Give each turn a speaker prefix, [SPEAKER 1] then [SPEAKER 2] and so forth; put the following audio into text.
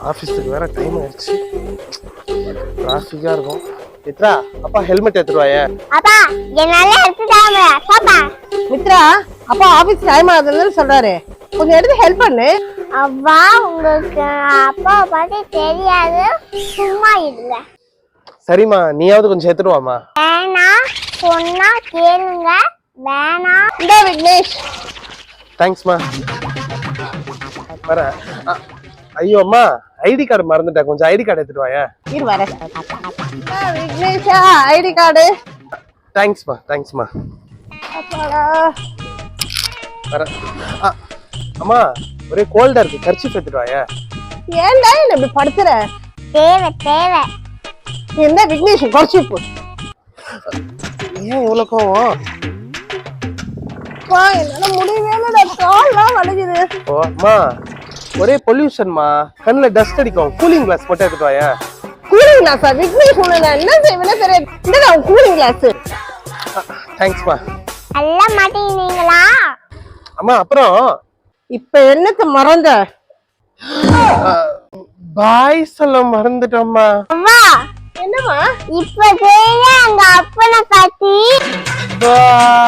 [SPEAKER 1] ஆஃபீஸுக்கு வேற டைம் ஆயிடுச்சு. டிராஃபிக்கா இருக்கும். மித்ரா, அப்பா ஹெல்மெட் எடுத்துட்டு வாயே.
[SPEAKER 2] அப்பா என்னால எடுத்துட்டாங்க. பாப்பா
[SPEAKER 3] மித்ரா, அப்பா ஆபீஸ் டைம் ஆகுதுன்னு சொல்றாரு, கொஞ்சம் எடுத்து ஹெல்ப் பண்ணு.
[SPEAKER 2] அவ்வா உங்களுக்கு அப்பா பத்தி தெரியாது, சும்மா இருங்க.
[SPEAKER 1] சரிம்மா, நீயாவது கொஞ்சம் எடுத்துட்டு வாமா.
[SPEAKER 2] வேணா சொன்னா கேளுங்க. வேணா
[SPEAKER 3] இந்த விக்னேஷ்.
[SPEAKER 1] தேங்க்ஸ்மா. வர. ஐயோ அம்மா, ஐடி கார்டு மறந்துட்டேன், கொஞ்சம் ஐடி கார்டு எடுத்துட்டு வாயே.
[SPEAKER 3] இரு வரேன். விக்னேஷா, ஐடி கார்டு.
[SPEAKER 1] தேங்க்ஸ்மா, தேங்க்ஸ்மா.
[SPEAKER 3] அப்பாடா.
[SPEAKER 1] வர. அம்மா, ஒரே கோல்டா இருக்கு, கர்ச்சீஃப் எடுத்துட்டு வாயே.
[SPEAKER 3] ஏன்டா என்ன இப்படி படுத்துற?
[SPEAKER 2] தேவை தேவை.
[SPEAKER 3] என்ன விக்னேஷ் கர்ச்சீஃப்?
[SPEAKER 1] ஏன் இவ்வளவு கோவம்?
[SPEAKER 3] அப்பா என்னால முடியவே இல்லடா, கால்லாம் வலிக்குது.
[SPEAKER 1] ஓ அம்மா, ஒரே பொல்யூஷன்மா, கண்ணுல டஸ்ட் அடிக்கும். கூலிங் கிளாஸ் மட்டும் எடுத்துட்டு வாயே.
[SPEAKER 3] கூலிங் கிளாஸா? விக்னேஷ் உன்னை நான் என்ன செய்வேனே தெரியாது. இந்த கூலிங் கிளாஸ்.
[SPEAKER 1] தேங்க்ஸ்மா.
[SPEAKER 2] அல்ல மாட்டீங்களா?
[SPEAKER 1] அம்மா அப்புறம்
[SPEAKER 3] இப்ப என்னத்த மறந்த?
[SPEAKER 1] பாய் சொல்ல மறந்துட்டோம்மா.
[SPEAKER 2] அம்மா
[SPEAKER 3] என்னமா
[SPEAKER 2] இப்ப தெரியும் எங்க அப்பனை பத்தி.
[SPEAKER 1] பாய்.